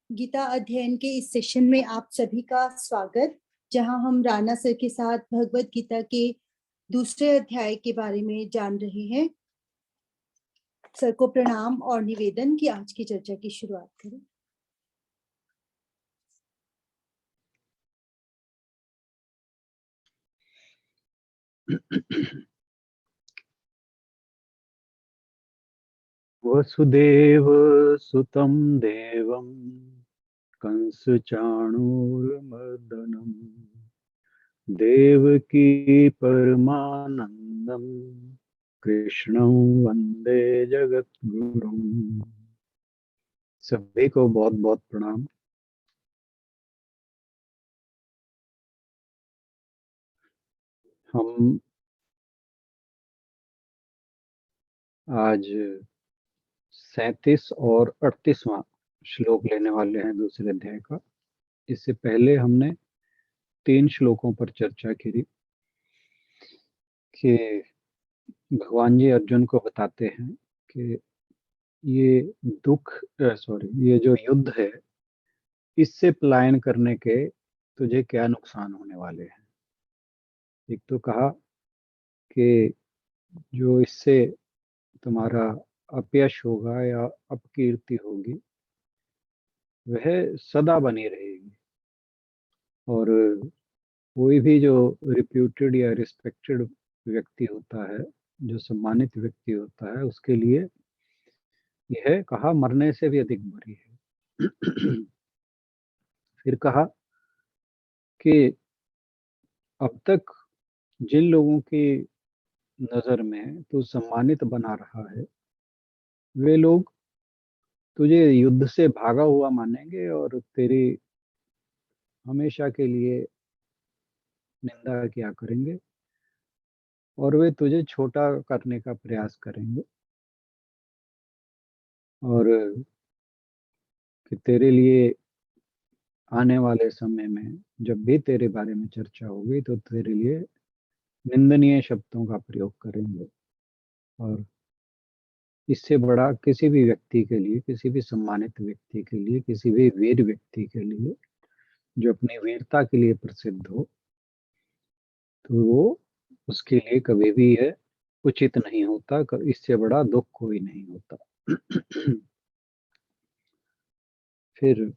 गीता अध्ययन के इस सेशन में आप सभी का स्वागत, जहां हम राणा सर के साथ भगवत गीता के दूसरे अध्याय के बारे में जान रहे हैं। सर को प्रणाम और निवेदन कि आज की चर्चा की शुरुआत करें। वसुदेव सुतं देवं कंस चाणूरमर्दनम् देवकी परमानंदम कृष्णं वंदे जगद्गुरुम्। सभी को बहुत बहुत प्रणाम। हम आज 37 और 38वां श्लोक लेने वाले हैं दूसरे अध्याय का। इससे पहले हमने 3 श्लोकों पर चर्चा की कि भगवान जी अर्जुन को बताते हैं कि ये ये जो युद्ध है, इससे पलायन करने के तुझे क्या नुकसान होने वाले हैं। एक तो कहा कि जो इससे तुम्हारा अपयश होगा या अपकीर्ति होगी वह सदा बनी रहेगी, और कोई भी जो रिप्यूटेड या रिस्पेक्टेड व्यक्ति होता है, जो सम्मानित व्यक्ति होता है, उसके लिए यह कहा मरने से भी अधिक बुरी है। फिर कहा कि अब तक जिन लोगों की नजर में तू सम्मानित बना रहा है, वे लोग तुझे युद्ध से भागा हुआ मानेंगे और तेरी हमेशा के लिए निंदा किया करेंगे, और वे तुझे छोटा करने का प्रयास करेंगे, और कि तेरे लिए आने वाले समय में जब भी तेरे बारे में चर्चा होगी तो तेरे लिए निंदनीय शब्दों का प्रयोग करेंगे। और इससे बड़ा किसी भी व्यक्ति के लिए, किसी भी सम्मानित व्यक्ति के लिए, किसी भी वीर व्यक्ति के लिए जो अपनी वीरता के लिए प्रसिद्ध हो, तो वो उसके लिए कभी भी यह उचित नहीं होता। इससे बड़ा दुख कोई नहीं होता। फिर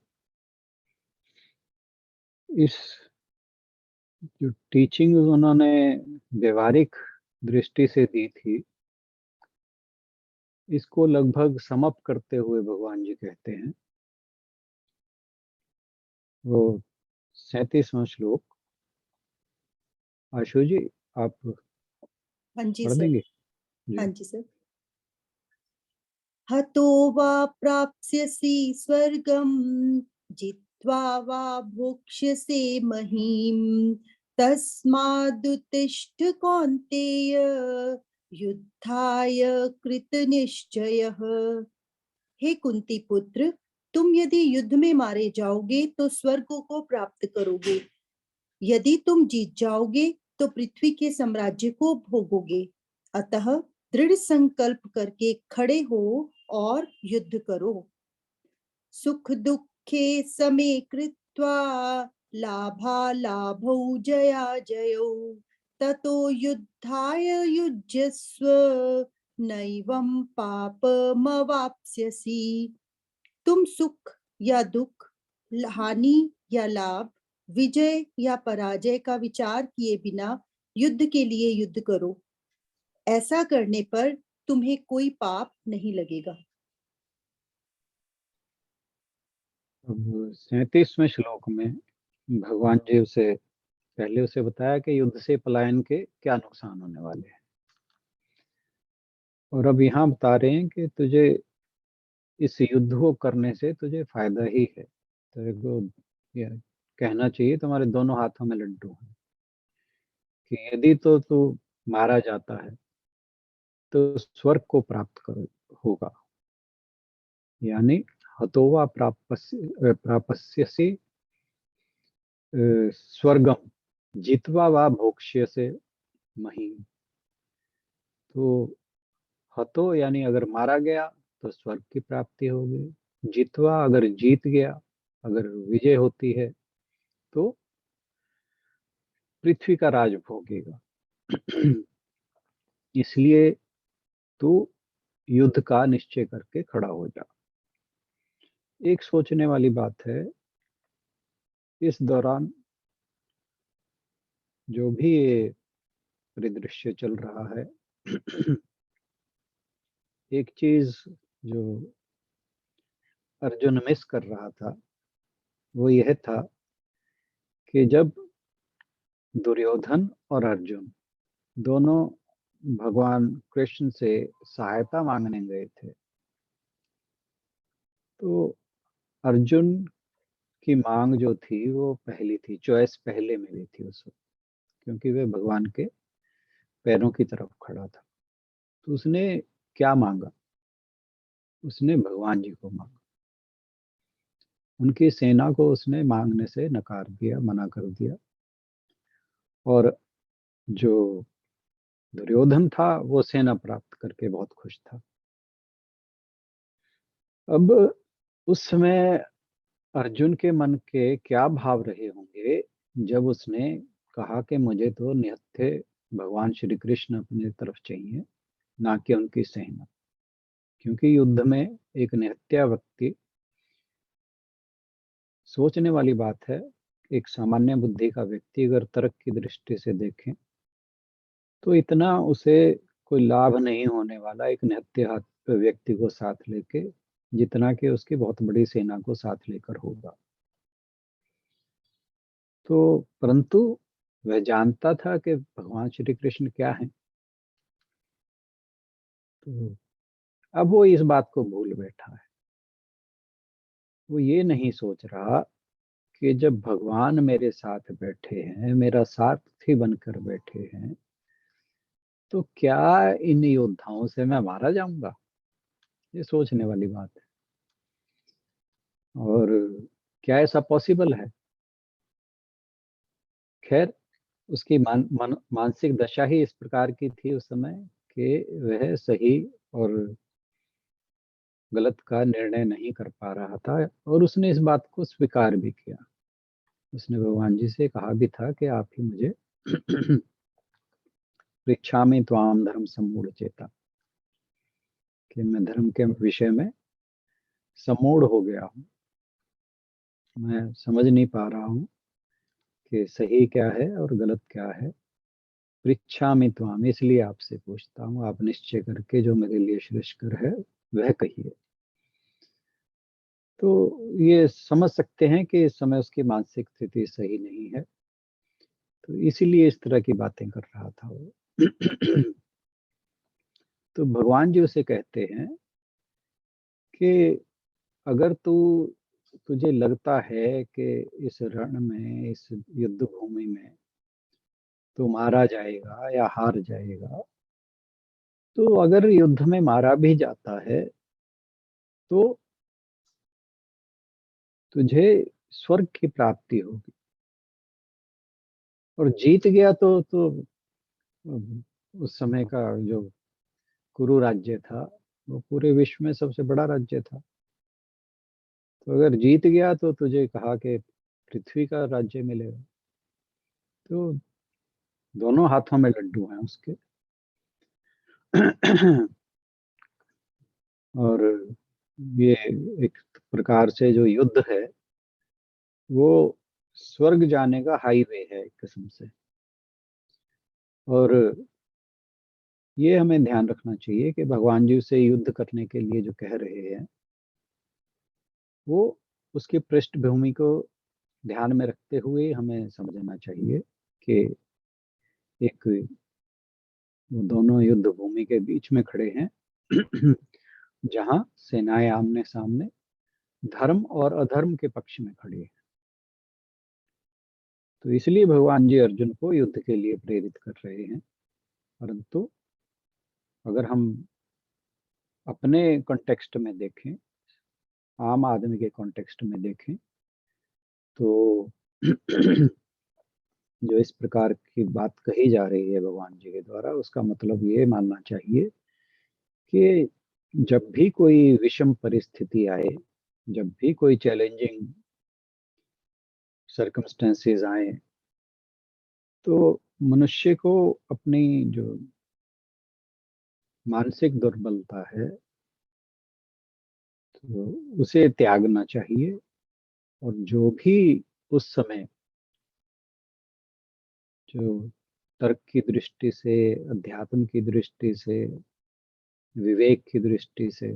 इस जो टीचिंग उन्होंने व्यवहारिक दृष्टि से दी थी, इसको लगभग समअप करते हुए भगवान जी कहते हैं, वो 37वां श्लोक। आशु जी, आप हाँ जी पढ़ सर। देंगे हाँ जी। जी सर। हतो वा प्राप्स्यसि स्वर्गं जित्वा वा भोक्ष्यसे महीम् तस्मादुत्तिष्ठ कौन्तेय युद्धाय कृतनिश्चयः। हे कुंती पुत्र, तुम यदि युद्ध में मारे जाओगे तो स्वर्ग को प्राप्त करोगे। यदि तुम जीत जाओगे तो पृथ्वी के साम्राज्य को भोगोगे। अतः दृढ़ संकल्प करके खड़े हो और युद्ध करो। सुख दुखे समे कृत्वा लाभालाभौ जया जयौ ततो युद्धाय युज्यस्व नैवं पापमवाप्स्यसि। तुम सुख या दुख, हानि या लाभ, विजय या पराजय का विचार किए बिना युद्ध के लिए युद्ध करो। ऐसा करने पर तुम्हें कोई पाप नहीं लगेगा। अब 37वें श्लोक में भगवान जी उसे पहले उसे बताया कि युद्ध से पलायन के क्या नुकसान होने वाले हैं, और अब यहाँ बता रहे हैं कि तुझे इस युद्ध को करने से तुझे फायदा ही है। तेरे को यह कहना चाहिए तुम्हारे दोनों हाथों में लड्डू हैं, कि यदि तो तू मारा जाता है तो स्वर्ग को प्राप्त करो होगा, यानी हतोवा प्रापस्यसि स्वर्गम जित्वा वा भोक्ष्यसे महीम। तो हतो यानी अगर मारा गया तो स्वर्ग की प्राप्ति होगी, जितवा अगर जीत गया अगर विजय होती है तो पृथ्वी का राज भोगेगा। इसलिए तू युद्ध का निश्चय करके खड़ा हो जा। एक सोचने वाली बात है, इस दौरान जो भी ये परिदृश्य चल रहा है, एक चीज जो अर्जुन मिस कर रहा था वो यह था कि जब दुर्योधन और अर्जुन दोनों भगवान कृष्ण से सहायता मांगने गए थे, तो अर्जुन की मांग जो थी वो पहली थी, चॉइस पहले मिली थी उस वक्त, क्योंकि वह भगवान के पैरों की तरफ खड़ा था। तो उसने क्या मांगा? उसने भगवान जी को मांगा। उनकी सेना को उसने मांगने से नकार दिया, मना कर दिया। और जो दुर्योधन था वो सेना प्राप्त करके बहुत खुश था। अब उस समय अर्जुन के मन के क्या भाव रहे होंगे जब उसने कहा कि मुझे तो निहत्थे भगवान श्री कृष्ण अपने तरफ चाहिए, ना कि उनकी सेना। क्योंकि युद्ध में एक निहत्या व्यक्ति, सोचने वाली बात है, एक सामान्य बुद्धि का व्यक्ति अगर तर्क की दृष्टि से देखें तो इतना उसे कोई लाभ नहीं होने वाला एक निहत्या व्यक्ति को साथ लेके, जितना कि उसकी बहुत बड़ी सेना को साथ लेकर होगा। तो परंतु वह जानता था कि भगवान श्री कृष्ण क्या है, तो अब वो इस बात को भूल बैठा है। वो ये नहीं सोच रहा कि जब भगवान मेरे साथ बैठे हैं, मेरा सारथी बनकर बैठे हैं, तो क्या इन योद्धाओं से मैं मारा जाऊंगा? ये सोचने वाली बात है। और क्या ऐसा पॉसिबल है? खैर, उसकी मानसिक दशा ही इस प्रकार की थी उस समय कि वह सही और गलत का निर्णय नहीं कर पा रहा था, और उसने इस बात को स्वीकार भी किया। उसने भगवान जी से कहा भी था कि आप ही मुझे पृच्छामि त्वाम धर्म सम्मूढ़ चेता, कि मैं धर्म के विषय में सम्मूढ़ हो गया हूँ, मैं समझ नहीं पा रहा हूँ कि सही क्या है और गलत क्या है। पृच्छामि त्वाम, इसलिए आपसे पूछता हूँ, आप निश्चय करके जो मेरे लिए श्रेष्ठकर है वह कहिए। तो ये समझ सकते हैं कि इस समय उसकी मानसिक स्थिति सही नहीं है, तो इसीलिए इस तरह की बातें कर रहा था वो। तो भगवान जी उसे कहते हैं कि अगर तुझे लगता है कि इस रण में, इस युद्ध भूमि में तू मारा जाएगा या हार जाएगा, तो अगर युद्ध में मारा भी जाता है तो तुझे स्वर्ग की प्राप्ति होगी, और जीत गया तो उस समय का जो कुरु राज्य था वो पूरे विश्व में सबसे बड़ा राज्य था। तो अगर जीत गया तो तुझे कहा कि पृथ्वी का राज्य मिलेगा। तो दोनों हाथों में लड्डू हैं उसके। और ये एक प्रकार से जो युद्ध है वो स्वर्ग जाने का हाईवे है एक किस्म से। और ये हमें ध्यान रखना चाहिए कि भगवान जी से युद्ध करने के लिए जो कह रहे हैं वो उसकी पृष्ठभूमि को ध्यान में रखते हुए हमें समझना चाहिए कि एक, वो दोनों युद्ध भूमि के बीच में खड़े हैं, जहां सेनाएं आमने सामने धर्म और अधर्म के पक्ष में खड़ी है। तो इसलिए भगवान जी अर्जुन को युद्ध के लिए प्रेरित कर रहे हैं। परंतु अगर हम अपने कॉन्टेक्स्ट में देखें, आम आदमी के कॉन्टेक्स्ट में देखें, तो जो इस प्रकार की बात कही जा रही है भगवान जी के द्वारा, उसका मतलब ये मानना चाहिए कि जब भी कोई विषम परिस्थिति आए, जब भी कोई चैलेंजिंग सर्कमस्टेंसेस आए तो मनुष्य को अपनी जो मानसिक दुर्बलता है तो उसे त्यागना चाहिए, और जो भी उस समय जो तर्क की दृष्टि से, अध्यात्म की दृष्टि से, विवेक की दृष्टि से,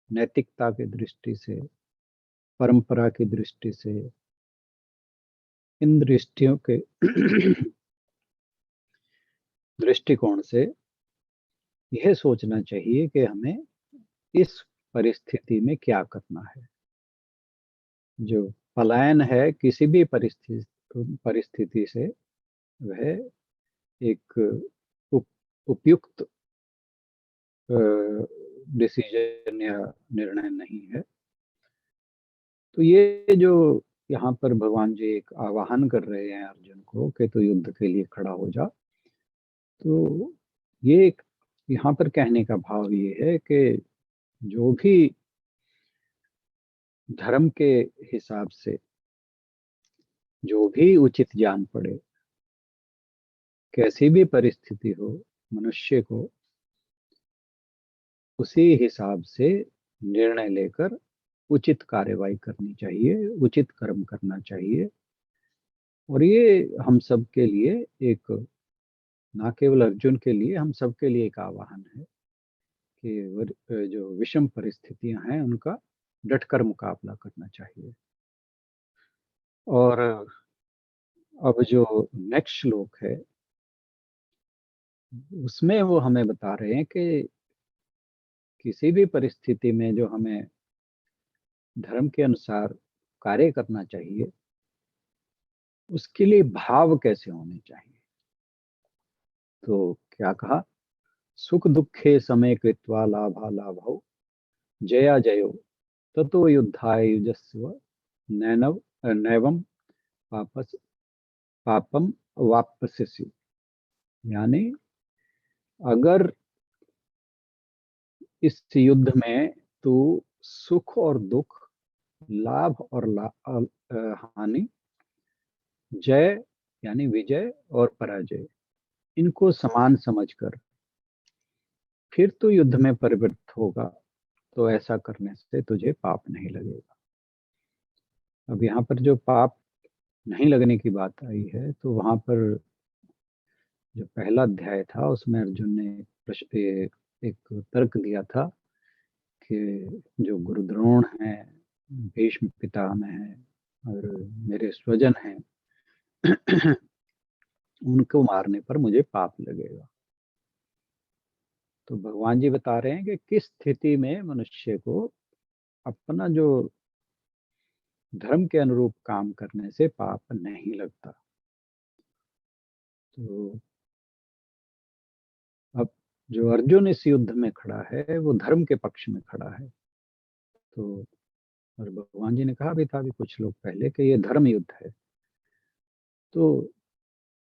नैतिकता की दृष्टि से, परंपरा की दृष्टि से, इन दृष्टियों के दृष्टिकोण से यह सोचना चाहिए कि हमें इस परिस्थिति में क्या करना है। जो पलायन है किसी भी परिस्थिति से, वह एक उप, उपयुक्त डिसीजन या निर्णय नहीं है। तो ये जो यहाँ पर भगवान जी एक आह्वान कर रहे हैं अर्जुन को कि तो युद्ध के लिए खड़ा हो जा, तो ये एक यहाँ पर कहने का भाव ये है कि जो भी धर्म के हिसाब से जो भी उचित जान पड़े, कैसी भी परिस्थिति हो, मनुष्य को उसी हिसाब से निर्णय लेकर उचित कार्रवाई करनी चाहिए, उचित कर्म करना चाहिए। और ये हम सब के लिए एक, ना केवल अर्जुन के लिए, हम सब के लिए एक आह्वान है कि जो विषम परिस्थितियां हैं उनका डटकर मुकाबला करना चाहिए। और अब जो नेक्स्ट श्लोक है उसमें वो हमें बता रहे हैं कि किसी भी परिस्थिति में जो हमें धर्म के अनुसार कार्य करना चाहिए, उसके लिए भाव कैसे होने चाहिए। तो क्या कहा, सुख दुखे समय कृत्वा लाभा लाभौ जया जयो ततो युद्धाय युजस्व नैनव नैवम पापस पापम वापस्यसि। यानी अगर इस युद्ध में तू सुख और दुख, लाभ और हानि, जय यानी विजय और पराजय, इनको समान समझकर फिर तू युद्ध में परिवर्तित होगा, तो ऐसा करने से तुझे पाप नहीं लगेगा। अब यहाँ पर जो पाप नहीं लगने की बात आई है, तो वहां पर जो पहला अध्याय था उसमें अर्जुन ने एक तर्क दिया था कि जो गुरु द्रोण है, भीष्म पितामह है और मेरे स्वजन हैं, उनको मारने पर मुझे पाप लगेगा। तो भगवान जी बता रहे हैं कि किस स्थिति में मनुष्य को अपना जो धर्म के अनुरूप काम करने से पाप नहीं लगता। तो अब जो अर्जुन इस युद्ध में खड़ा है वो धर्म के पक्ष में खड़ा है। तो और भगवान जी ने कहा भी था अभी कुछ लोग पहले कि ये धर्म युद्ध है। तो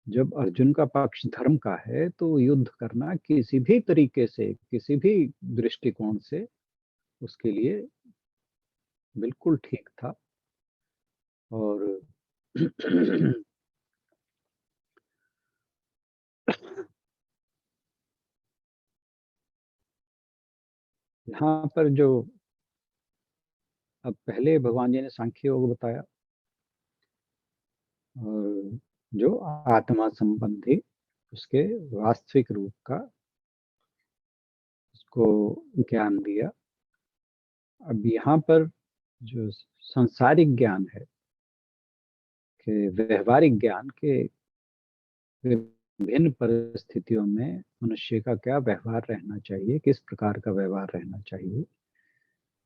जब अर्जुन का पक्ष धर्म का है तो युद्ध करना किसी भी तरीके से, किसी भी दृष्टिकोण से उसके लिए बिल्कुल ठीक था। और यहाँ पर जो अब पहले भगवान जी ने सांख्य योग बताया, और जो आत्मा संबंधी उसके वास्तविक रूप का उसको ज्ञान दिया। अब यहाँ पर जो सांसारिक ज्ञान है, कि व्यवहारिक ज्ञान के विभिन्न परिस्थितियों में मनुष्य का क्या व्यवहार रहना चाहिए, किस प्रकार का व्यवहार रहना चाहिए,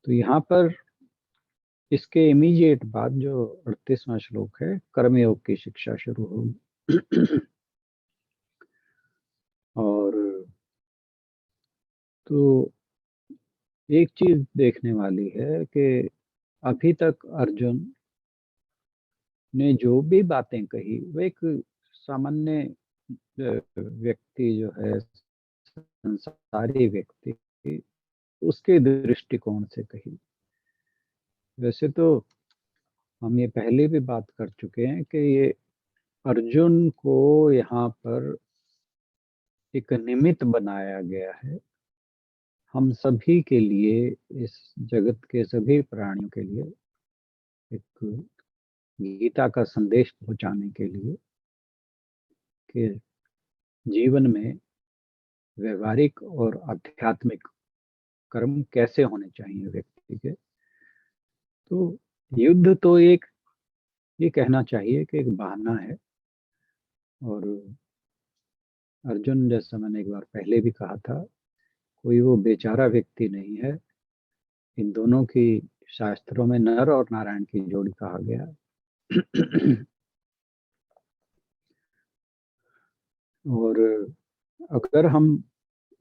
तो यहाँ पर इसके इमीडिएट बाद जो 38वां श्लोक है, कर्मयोग की शिक्षा शुरू होगी। और तो एक चीज देखने वाली है कि अभी तक अर्जुन ने जो भी बातें कही वो एक सामान्य व्यक्ति जो है, संसारी व्यक्ति, उसके दृष्टिकोण से कही। वैसे तो हम ये पहले भी बात कर चुके हैं कि ये अर्जुन को यहाँ पर एक निमित्त बनाया गया है हम सभी के लिए, इस जगत के सभी प्राणियों के लिए एक गीता का संदेश पहुंचाने के लिए कि जीवन में व्यवहारिक और आध्यात्मिक कर्म कैसे होने चाहिए व्यक्ति के। तो युद्ध तो एक, ये कहना चाहिए कि एक बहाना है। और अर्जुन, जैसा मैंने एक बार पहले भी कहा था, कोई वो बेचारा व्यक्ति नहीं है। इन दोनों की शास्त्रों में नर और नारायण की जोड़ी कहा गया। और अगर हम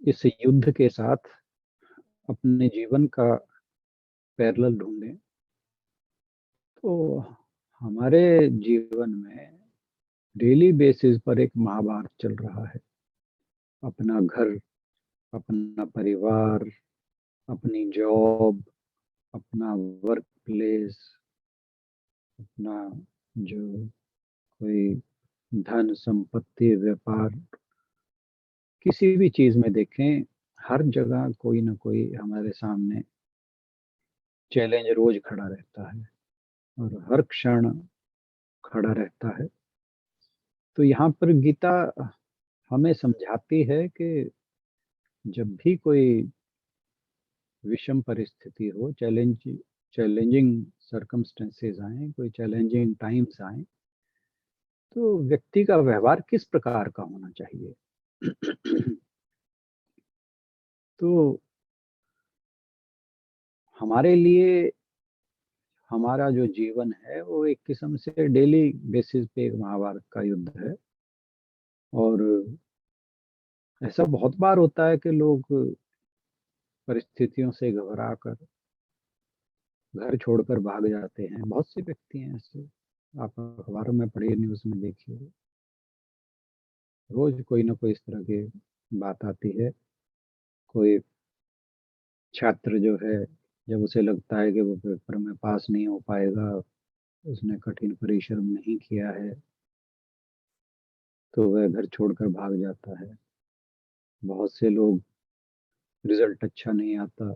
इस युद्ध के साथ अपने जीवन का पैरेलल ढूंढें तो हमारे जीवन में डेली बेसिस पर एक महाभारत चल रहा है। अपना घर, अपना परिवार, अपनी जॉब, अपना वर्क प्लेस, अपना जो कोई धन संपत्ति व्यापार, किसी भी चीज में देखें, हर जगह कोई ना कोई हमारे सामने चैलेंज रोज खड़ा रहता है और हर क्षण खड़ा रहता है। तो यहाँ पर गीता हमें समझाती है कि जब भी कोई विषम परिस्थिति हो, चैलेंजिंग सर्कमस्टेंसेस आए, कोई चैलेंजिंग टाइम्स आए, तो व्यक्ति का व्यवहार किस प्रकार का होना चाहिए। तो हमारे लिए हमारा जो जीवन है वो एक किस्म से डेली बेसिस पे एक महाभारत का युद्ध है। और ऐसा बहुत बार होता है कि लोग परिस्थितियों से घबरा कर घर छोड़कर भाग जाते हैं। बहुत से व्यक्ति हैं ऐसे, आप अखबारों में पढ़िए, न्यूज में देखिए, रोज कोई ना कोई इस तरह की बात आती है। कोई छात्र जो है, जब उसे लगता है कि वो पेपर में पास नहीं हो पाएगा, उसने कठिन परिश्रम नहीं किया है, तो वह घर छोड़कर भाग जाता है। बहुत से लोग, रिजल्ट अच्छा नहीं आता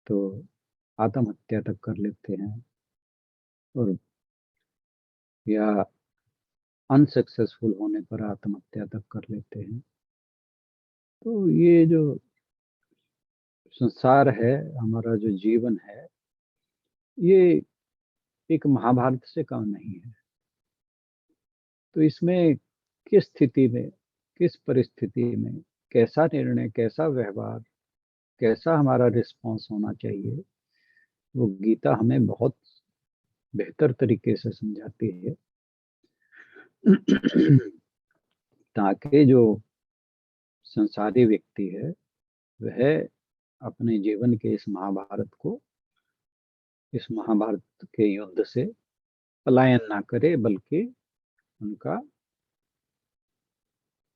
तो आत्महत्या तक कर लेते हैं, और या अनसक्सेसफुल होने पर आत्महत्या तक कर लेते हैं। तो ये जो संसार है, हमारा जो जीवन है, ये एक महाभारत से कम नहीं है। तो इसमें किस स्थिति में, किस परिस्थिति में कैसा निर्णय, कैसा व्यवहार, कैसा हमारा रिस्पॉन्स होना चाहिए, वो गीता हमें बहुत बेहतर तरीके से समझाती है। ताकि जो संसारी व्यक्ति है वह अपने जीवन के इस महाभारत के युद्ध से पलायन ना करे, बल्कि उनका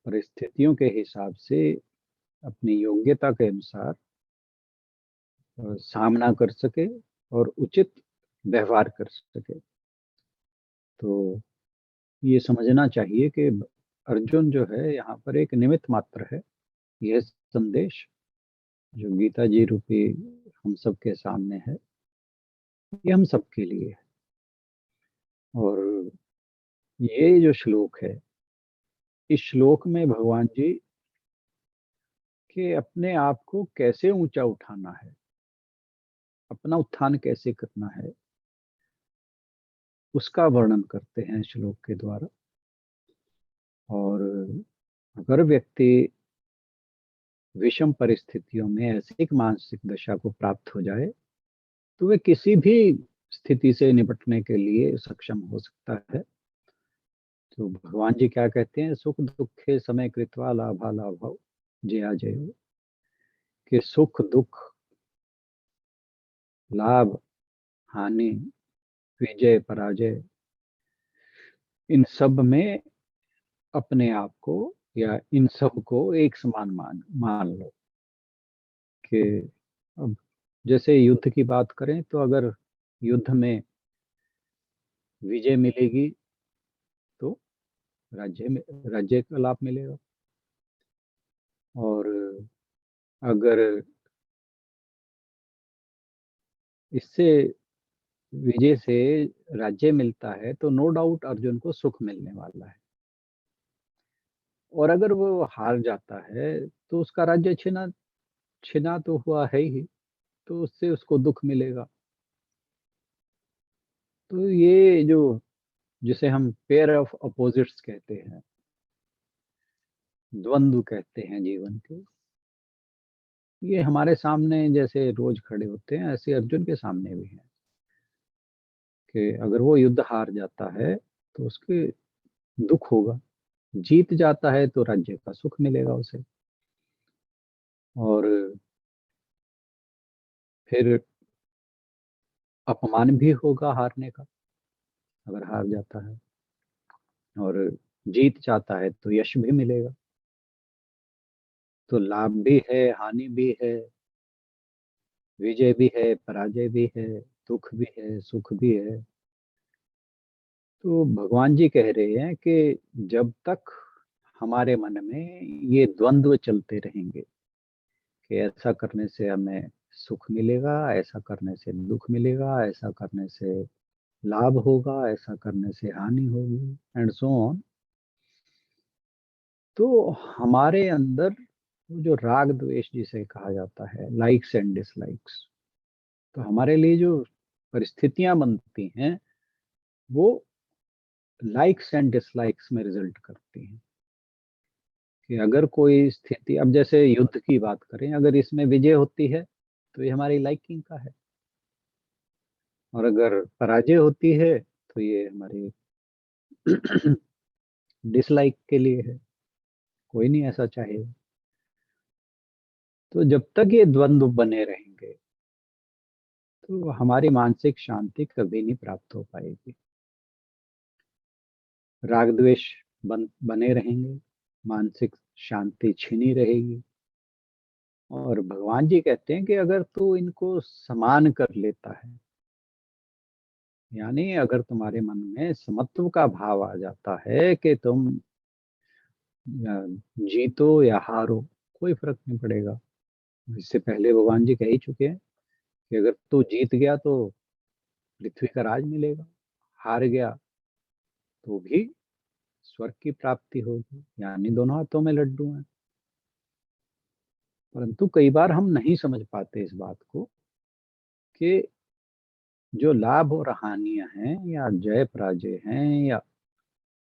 परिस्थितियों के हिसाब से अपनी योग्यता के अनुसार सामना कर सके और उचित व्यवहार कर सके। तो ये समझना चाहिए कि अर्जुन जो है यहाँ पर एक निमित्त मात्र है। यह संदेश जो गीता जी रूपी हम सबके सामने है, ये हम सबके लिए है। और ये जो श्लोक है, इस श्लोक में भगवान जी के अपने आप को कैसे ऊंचा उठाना है, अपना उत्थान कैसे करना है, उसका वर्णन करते हैं श्लोक के द्वारा। और अगर व्यक्ति विषम परिस्थितियों में ऐसी एक मानसिक दशा को प्राप्त हो जाए तो वे किसी भी स्थिति से निपटने के लिए सक्षम हो सकता है। तो भगवान जी क्या कहते हैं, सुख दुखे समय कृत्वा लाभा लाभव जया जय, कि सुख दुख, लाभ हानि, विजय पराजय, इन सब में अपने आप को या इन सब को एक समान मान लो। कि अब जैसे युद्ध की बात करें तो अगर युद्ध में विजय मिलेगी तो राज्य का लाभ मिलेगा, और अगर इससे विजय से राज्य मिलता है तो नो डाउट अर्जुन को सुख मिलने वाला है, और अगर वो हार जाता है तो उसका राज्य छिना छिना तो हुआ है ही, तो उससे उसको दुख मिलेगा। तो ये जो जिसे हम पेयर ऑफ अपोजिट्स कहते हैं, द्वंद्व कहते हैं जीवन के, ये हमारे सामने जैसे रोज खड़े होते हैं, ऐसे अर्जुन के सामने भी है कि अगर वो युद्ध हार जाता है तो उसके दुख होगा, जीत जाता है तो राज्य का सुख मिलेगा उसे, और फिर अपमान भी होगा हारने का अगर हार जाता है, और जीत जाता है तो यश भी मिलेगा। तो लाभ भी है, हानि भी है, विजय भी है, पराजय भी है, दुख भी है, सुख भी है। तो भगवान जी कह रहे हैं कि जब तक हमारे मन में ये द्वंद्व चलते रहेंगे कि ऐसा करने से हमें सुख मिलेगा, ऐसा करने से दुख मिलेगा, ऐसा करने से लाभ होगा, ऐसा करने से हानि होगी, एंड सो ऑन, तो हमारे अंदर वो जो राग द्वेष जिसे कहा जाता है, लाइक्स एंड डिसलाइक्स, तो हमारे लिए जो परिस्थितियां बनती हैं वो लाइक्स एंड डिसलाइक्स में रिजल्ट करती हैं। कि अगर कोई स्थिति, अब जैसे युद्ध की बात करें, अगर इसमें विजय होती है तो ये हमारी लाइकिंग का है, और अगर पराजय होती है तो ये हमारी डिसलाइक के लिए है। कोई नहीं ऐसा चाहेगा। तो जब तक ये द्वंद्व बने रहेंगे तो हमारी मानसिक शांति कभी नहीं प्राप्त हो पाएगी। राग द्वेष बने रहेंगे, मानसिक शांति छिनी रहेगी। और भगवान जी कहते हैं कि अगर तू इनको समान कर लेता है, यानी अगर तुम्हारे मन में समत्व का भाव आ जाता है कि तुम जीतो या हारो, कोई फर्क नहीं पड़ेगा। इससे पहले भगवान जी कह ही चुके हैं कि अगर तू जीत गया तो पृथ्वी का राज मिलेगा, हार गया तो भी स्वर्ग की प्राप्ति होगी, यानी दोनों हाथों में लड्डू हैं। परंतु कई बार हम नहीं समझ पाते इस बात को कि जो लाभ और हानियां हैं, या जय पराजय हैं, या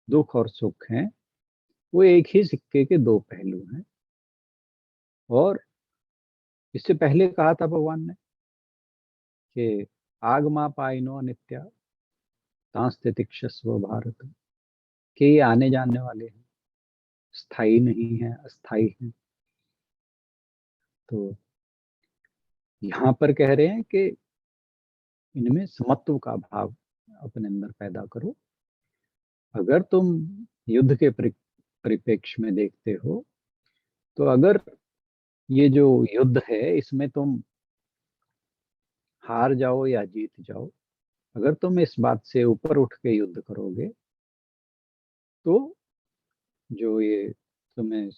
दुख और सुख हैं, वो एक ही सिक्के के दो पहलू हैं। और इससे पहले कहा था भगवान ने कि आगमा पाइनो नित्या सांस्थितिक्षस्व भारत, कि ये आने जाने वाले हैं, स्थायी नहीं है, अस्थायी है। तो यहाँ पर कह रहे हैं कि इनमें समत्व का भाव अपने अंदर पैदा करो। अगर तुम युद्ध के परिप्रेक्ष्य में देखते हो, तो अगर ये जो युद्ध है इसमें तुम हार जाओ या जीत जाओ, अगर तुम इस बात से ऊपर उठ के युद्ध करोगे तो जो ये तुम्हें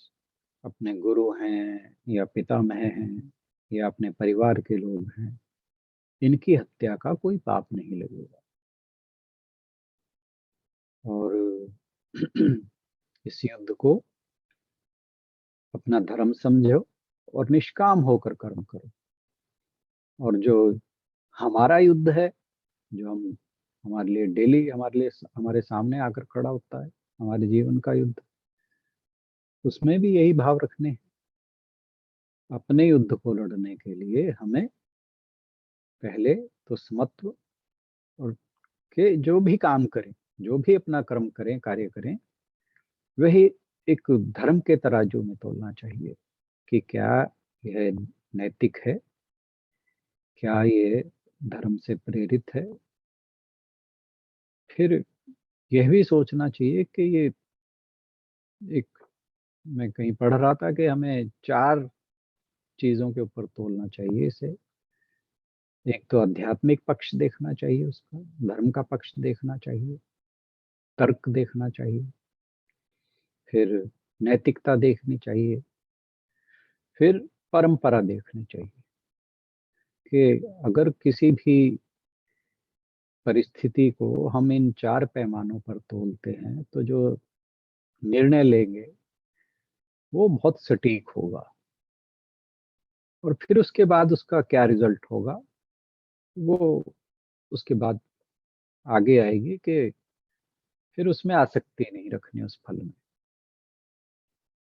अपने गुरु हैं या पितामह हैं या अपने परिवार के लोग हैं, इनकी हत्या का कोई पाप नहीं लगेगा। और इस युद्ध को अपना धर्म समझो और निष्काम होकर कर्म करो। और जो हमारा युद्ध है, जो हम हमारे लिए डेली हमारे सामने आकर खड़ा होता है, हमारे जीवन का युद्ध, उसमें भी यही भाव रखने हैं। अपने युद्ध को लड़ने के लिए हमें पहले तो समत्व, और के जो भी काम करें, जो भी अपना कर्म करें, कार्य करें, वही एक धर्म के तराजू में तोलना चाहिए कि क्या यह नैतिक है, क्या ये धर्म से प्रेरित है। फिर यह भी सोचना चाहिए कि ये एक, मैं कहीं पढ़ रहा था कि हमें चार चीजों के ऊपर तोलना चाहिए इसे। एक तो आध्यात्मिक पक्ष देखना चाहिए, उसका धर्म का पक्ष देखना चाहिए, तर्क देखना चाहिए, फिर नैतिकता देखनी चाहिए, फिर परंपरा देखनी चाहिए कि अगर किसी भी परिस्थिति को हम इन 4 पैमानों पर तोलते हैं तो जो निर्णय लेंगे वो बहुत सटीक होगा, और फिर उसके बाद उसका क्या रिजल्ट होगा वो उसके बाद आगे आएगी कि फिर उसमें आसक्ति नहीं रखनी उस फल में,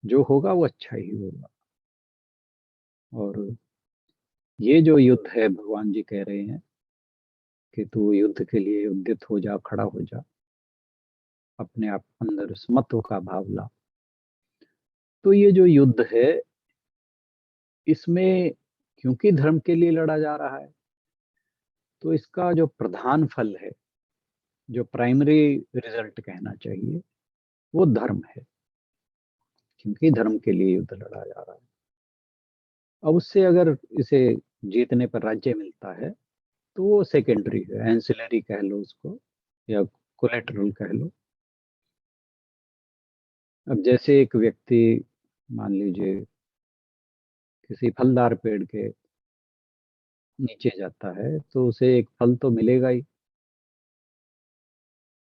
जो होगा वो अच्छा ही होगा। और ये जो युद्ध है, भगवान जी कह रहे हैं कि तू युद्ध के लिए उद्यत हो जा, खड़ा हो जा, अपने आप अंदर समत्व का भाव ला। तो ये जो युद्ध है, इसमें क्योंकि धर्म के लिए लड़ा जा रहा है, तो इसका जो प्रधान फल है, जो प्राइमरी रिजल्ट कहना चाहिए, वो धर्म है, क्योंकि धर्म के लिए युद्ध लड़ा जा रहा है। अब उससे अगर इसे जीतने पर राज्य मिलता है तो वो सेकेंडरी है, एंसिलरी कह लो उसको, या कोलेटरल कह लो। अब जैसे एक व्यक्ति मान लीजिए किसी फलदार पेड़ के नीचे जाता है तो उसे एक फल तो मिलेगा ही,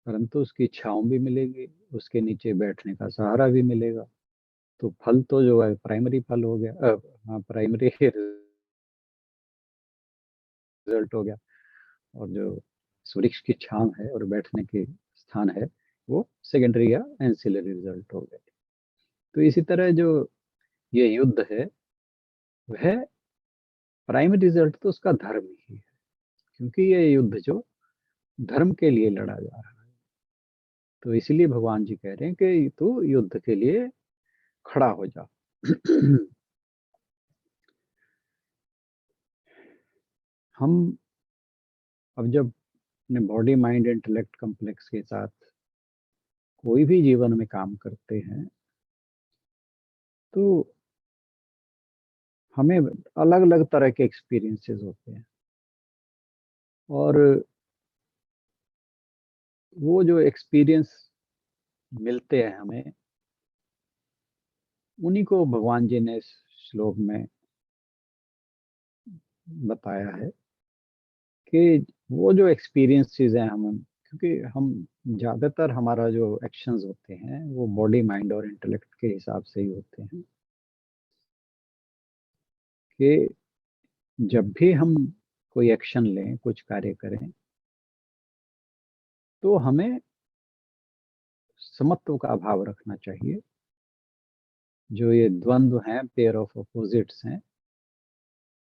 परंतु उसकी छांव भी मिलेगी, उसके नीचे बैठने का सहारा भी मिलेगा। तो फल तो जो है प्राइमरी फल हो गया, हाँ प्राइमरी रिजल्ट हो गया। और जो वृक्ष की छांव है और बैठने की स्थान है, वो सेकेंडरी या एंसिलरी रिजल्ट हो गए। तो इसी तरह जो ये युद्ध है, वह प्राइमरी रिजल्ट तो उसका धर्म ही है, क्योंकि ये युद्ध जो धर्म के लिए लड़ा जा रहा है। तो इसलिए भगवान जी कह रहे हैं कि तू युद्ध के लिए खड़ा हो जा। हम अब जब अपने बॉडी माइंड इंटेलेक्ट कॉम्प्लेक्स के साथ कोई भी जीवन में काम करते हैं, तो हमें अलग अलग तरह के एक्सपीरियंसेस होते हैं, और वो जो एक्सपीरियंस मिलते हैं हमें, उन्हीं को भगवान जी ने इस श्लोक में बताया है कि वो जो एक्सपीरियंसेस हैं हम, क्योंकि हम ज़्यादातर हमारा जो एक्शंस होते हैं वो बॉडी माइंड और इंटेलेक्ट के हिसाब से ही होते हैं, कि जब भी हम कोई एक्शन लें, कुछ कार्य करें, तो हमें समत्व का भाव रखना चाहिए। जो ये द्वंद्व हैं, पेयर ऑफ अपोजिट्स हैं,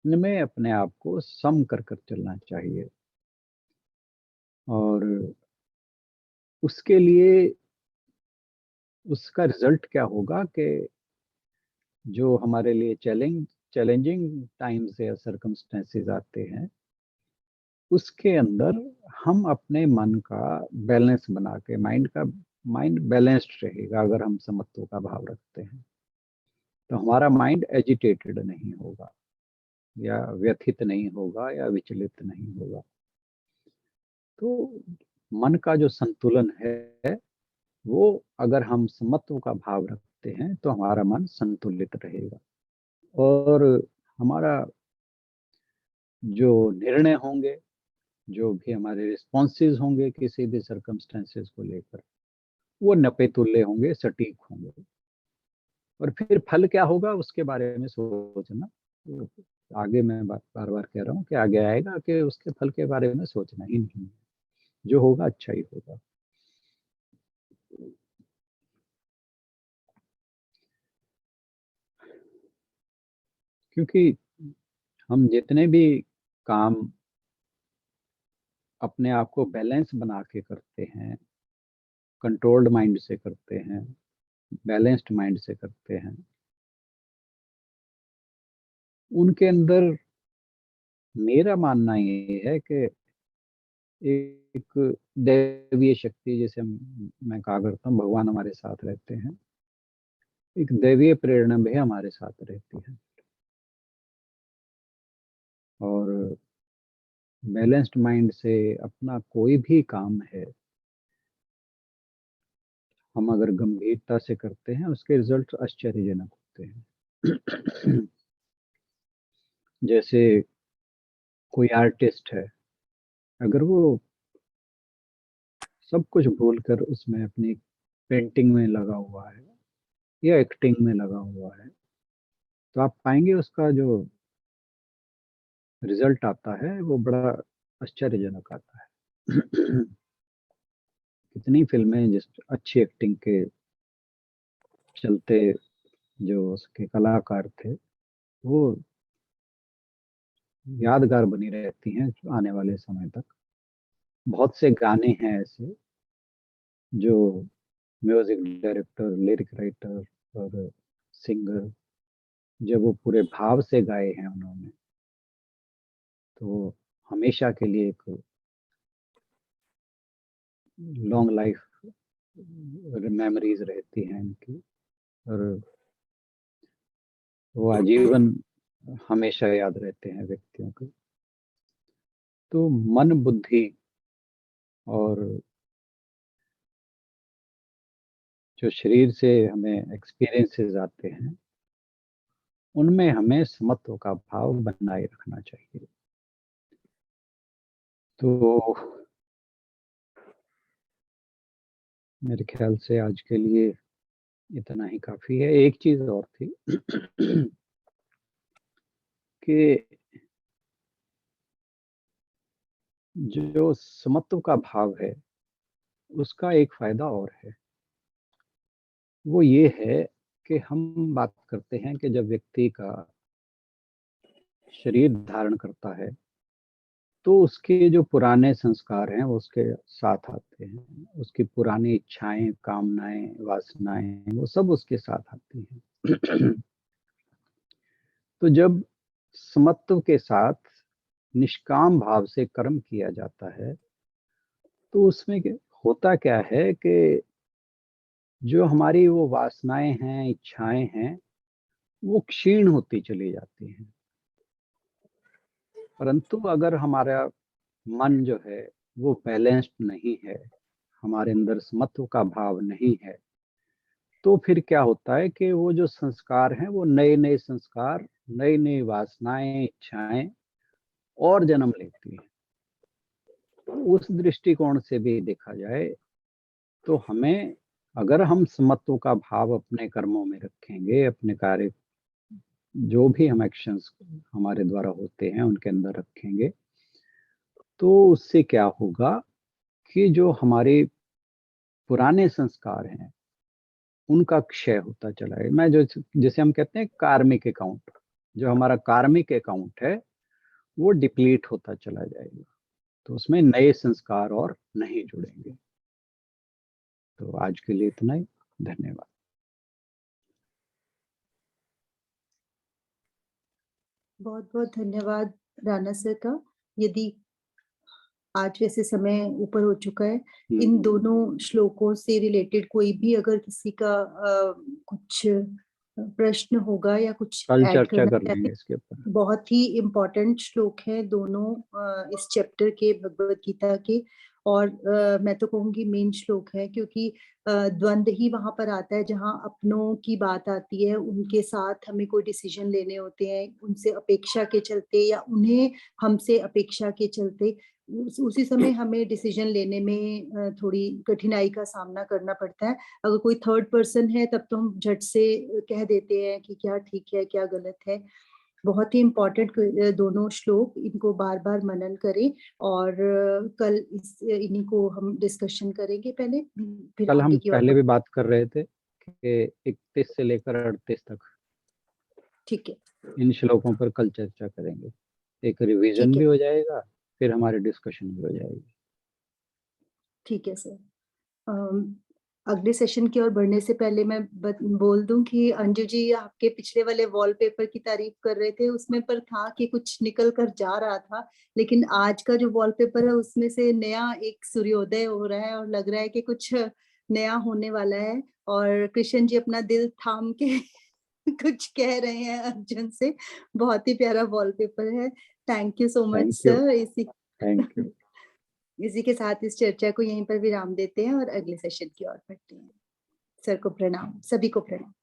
इनमें अपने आप को सम कर कर चलना चाहिए। और उसके लिए उसका रिजल्ट क्या होगा कि जो हमारे लिए चैलेंजिंग टाइम्स या सर्कमस्टेंसेस आते हैं, उसके अंदर हम अपने मन का बैलेंस बना के, माइंड बैलेंस्ड रहेगा अगर हम समत्व का भाव रखते हैं, तो हमारा माइंड एजिटेटेड नहीं होगा, या व्यथित नहीं होगा, या विचलित नहीं होगा। तो मन का जो संतुलन है, वो अगर हम समत्व का भाव रखते हैं तो हमारा मन संतुलित रहेगा, और हमारा जो निर्णय होंगे, जो भी हमारे रिस्पॉन्सेज होंगे किसी भी सर्कमस्टेंसेस को लेकर, वो नपे तुल्य होंगे, सटीक होंगे। और फिर फल क्या होगा उसके बारे में सोचना, तो आगे मैं बार बार कह रहा हूँ कि आगे आएगा कि उसके फल के बारे में सोचना ही नहीं है, जो होगा अच्छा ही होगा। क्योंकि हम जितने भी काम अपने आप को बैलेंस बना के करते हैं, कंट्रोल्ड माइंड से करते हैं, बैलेंस्ड माइंड से करते हैं, उनके अंदर मेरा मानना ये है कि एक दैवीय शक्ति, जैसे मैं कहा करता हूँ भगवान हमारे साथ रहते हैं, एक दैवीय प्रेरणा भी हमारे साथ रहती है। और बैलेंस्ड माइंड से अपना कोई भी काम है हम अगर गंभीरता से करते हैं, उसके रिजल्ट आश्चर्यजनक होते हैं। जैसे कोई आर्टिस्ट है, अगर वो सब कुछ भूलकर उसमें अपनी पेंटिंग में लगा हुआ है या एक्टिंग में लगा हुआ है, तो आप पाएंगे उसका जो रिजल्ट आता है वो बड़ा आश्चर्यजनक आता है। कितनी फिल्में जिस अच्छी एक्टिंग के चलते जो उसके कलाकार थे वो यादगार बनी रहती हैं आने वाले समय तक। बहुत से गाने हैं ऐसे जो म्यूजिक डायरेक्टर, लिरिक राइटर और सिंगर जब वो पूरे भाव से गाए हैं उन्होंने, तो हमेशा के लिए एक लॉन्ग लाइफ मेमोरीज रहती हैं इनकी, और वो आजीवन हमेशा याद रहते हैं व्यक्तियों को। तो मन, बुद्धि और जो शरीर से हमें एक्सपीरियंसेस आते हैं, उनमें हमें समत्व का भाव बनाए रखना चाहिए। तो मेरे ख्याल से आज के लिए इतना ही काफी है। एक चीज और थी कि जो समत्व का भाव है उसका एक फायदा और है, वो ये है कि हम बात करते हैं कि जब व्यक्ति का शरीर धारण करता है तो उसके जो पुराने संस्कार हैं वो उसके साथ आते हैं, उसकी पुरानी इच्छाएं, कामनाएं, वासनाएं, वो सब उसके साथ आती हैं। तो जब समत्व के साथ निष्काम भाव से कर्म किया जाता है तो उसमें होता क्या है कि जो हमारी वो वासनाएं हैं, इच्छाएं हैं, वो क्षीण होती चली जाती हैं। परंतु अगर हमारा मन जो है वो बैलेंस्ड नहीं है, हमारे अंदर समत्व का भाव नहीं है, तो फिर क्या होता है कि वो जो संस्कार हैं वो नए नए संस्कार, नई नई वासनाएं, इच्छाएं और जन्म लेती हैं। उस दृष्टिकोण से भी देखा जाए तो हमें, अगर हम समत्व का भाव अपने कर्मों में रखेंगे, अपने कार्य जो भी हम एक्शंस हमारे द्वारा होते हैं उनके अंदर रखेंगे, तो उससे क्या होगा कि जो हमारे पुराने संस्कार हैं उनका क्षय होता चला है। मैं जो, जैसे हम कहते हैं कार्मिक अकाउंट, जो हमारा कार्मिक अकाउंट है वो डिप्लीट होता चला जाएगा, तो उसमें नए संस्कार और नहीं जुड़ेंगे। तो आज के लिए इतना ही। धन्यवाद। बहुत बहुत धन्यवाद राणा सर का। यदि आज वैसे समय ऊपर हो चुका है, इन दोनों श्लोकों से रिलेटेड कोई भी अगर किसी का कुछ प्रश्न होगा या कुछ कल ऐड चर्चा करना कर चाहे, लेंगे इसके ऊपर। बहुत ही इम्पोर्टेंट श्लोक हैं दोनों इस चैप्टर के, भगवत गीता के। और मैं तो कहूंगी मेन श्लोक है, क्योंकि द्वंद्व ही वहां पर आता है जहां अपनों की बात आती है, उनके साथ हमें कोई डिसीजन लेने होते हैं, उनसे अपेक्षा के चलते या उन्हें हमसे अपेक्षा के चलते उसी समय हमें डिसीजन लेने में थोड़ी कठिनाई का सामना करना पड़ता है। अगर कोई थर्ड पर्सन है तब तो हम झट से कह देते हैं कि क्या ठीक है क्या गलत है। बहुत ही इम्पोर्टेंट दोनों श्लोक, इनको बार बार मनन करें। और कल इन्हीं को हम डिस्कशन करेंगे पहले, फिर कल आगे हम की और पहले भी बात कर रहे थे कि 31 से लेकर 38 तक ठीक है। इन श्लोकों पर कल चर्चा करेंगे। एक रिवीजन ठीक भी है। हो जाएगा, फिर हमारी डिस्कशन भी हो जाएगी। ठीक है सर। अगले सेशन की ओर बढ़ने से पहले मैं बोल दूं कि अंजू जी आपके पिछले वाले वॉलपेपर की तारीफ कर रहे थे, उसमें पर था कि कुछ निकल कर जा रहा था, लेकिन आज का जो वॉलपेपर है उसमें से नया एक सूर्योदय हो रहा है और लग रहा है कि कुछ नया होने वाला है। और कृष्ण जी अपना दिल थाम के कुछ कह रहे हैं अर्जुन से। बहुत ही प्यारा वॉलपेपर है। Thank you so much thank you. Sir. इसी थैंक यू। इसी के साथ इस चर्चा को यहीं पर विराम देते हैं और अगले सेशन की ओर बढ़ते हैं। सर को प्रणाम, सभी को प्रणाम।